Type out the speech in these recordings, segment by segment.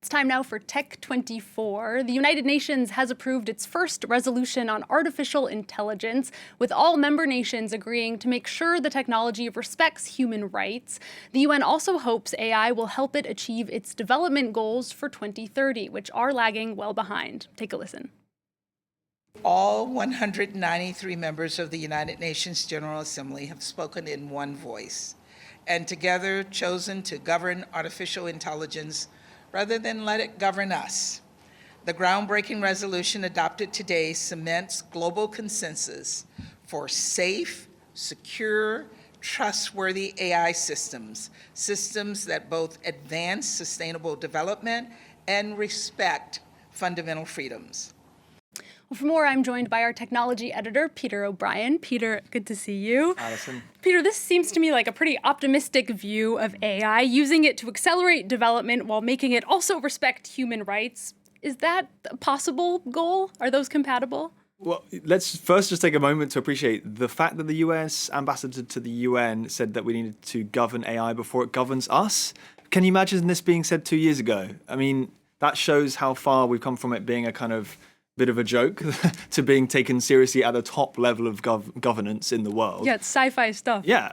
It's time now for Tech 24. The United Nations has approved its first resolution on artificial intelligence, with all member nations agreeing to make sure the technology respects human rights. The UN also hopes AI will help it achieve its development goals for 2030, which are lagging well behind. Take a listen. All 193 members of the United Nations General Assembly have spoken in one voice and together chosen to govern artificial intelligence rather than let it govern us. The groundbreaking resolution adopted today cements global consensus for safe, secure, trustworthy AI systems that both advance sustainable development and respect fundamental freedoms. Well, for more, I'm joined by our technology editor, Peter O'Brien. Peter, good to see you. Alison. Peter, this seems to me like a pretty optimistic view of AI, using it to accelerate development while making it also respect human rights. Is that a possible goal? Are those compatible? Well, let's first just take a moment to appreciate the fact that the US ambassador to the UN said that we needed to govern AI before it governs us. Can you imagine this being said 2 years ago? I mean, that shows how far we've come from it being a kind of bit of a joke to being taken seriously at the top level of governance in the world. Yeah, it's sci-fi stuff. Yeah.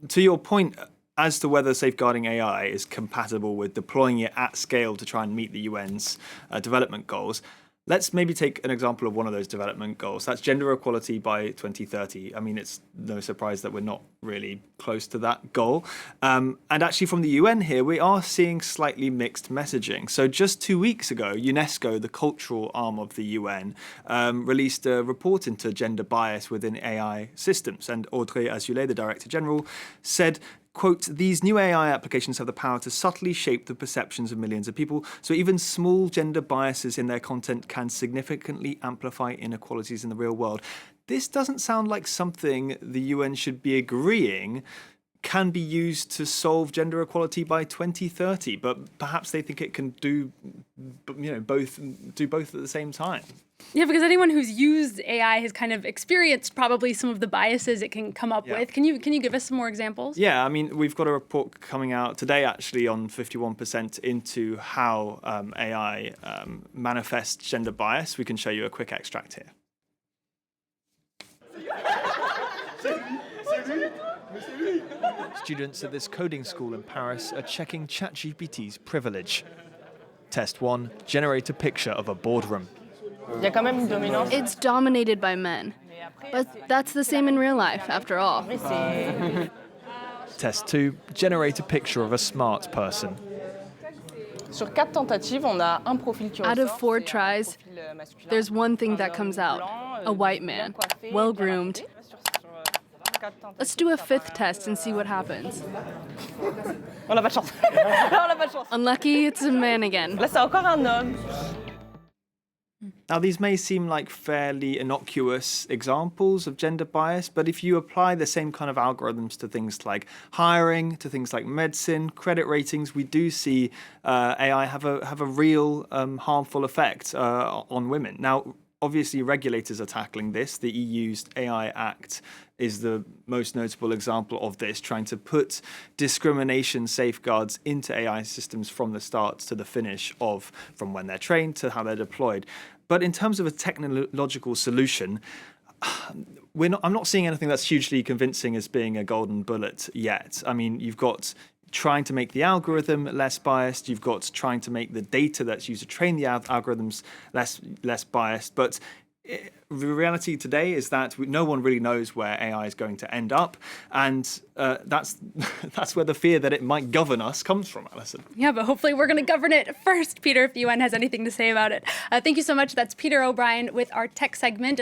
To your point, as to whether safeguarding AI is compatible with deploying it at scale to try and meet the UN's development goals, let's maybe take an example of one of those development goals. That's gender equality by 2030. I mean, it's no surprise that we're not really close to that goal. And actually from the UN here, we are seeing slightly mixed messaging. So just 2 weeks ago, UNESCO, the cultural arm of the UN, released a report into gender bias within AI systems. And Audrey Azoulay, the Director General, said, quote, "These new AI applications have the power to subtly shape the perceptions of millions of people, so even small gender biases in their content can significantly amplify inequalities in the real world." This doesn't sound like something the UN should be agreeing can be used to solve gender equality by 2030, but perhaps they think it can do both at the same time. Yeah, because anyone who's used AI has kind of experienced probably some of the biases it can come up with. Can you give us some more examples? Yeah, I mean, we've got a report coming out today actually on 51% into how AI manifests gender bias. We can show you a quick extract here. Students at this coding school in Paris are checking ChatGPT's privilege. Test 1, generate a picture of a boardroom. It's dominated by men, but that's the same in real life, after all. Test 2, generate a picture of a smart person. Out of 4 tries, there's one thing that comes out: a white man, well-groomed. Let's do a 5th test and see what happens. Unlucky, it's a man again. Now, these may seem like fairly innocuous examples of gender bias, but if you apply the same kind of algorithms to things like hiring, to things like medicine, credit ratings, we do see AI have a real harmful effect on women. Now, obviously, regulators are tackling this. The EU's AI Act is the most notable example of this, trying to put discrimination safeguards into AI systems from the start to the finish from when they're trained to how they're deployed. But in terms of a technological solution, I'm not seeing anything that's hugely convincing as being a golden bullet yet. I mean, you've got trying to make the algorithm less biased. You've got trying to make the data that's used to train the algorithms less biased. But the reality today is that no one really knows where AI is going to end up, and that's where the fear that it might govern us comes from, Alison. Yeah, but hopefully we're going to govern it first, Peter, if the UN has anything to say about it. Thank you so much. That's Peter O'Brien with our tech segment.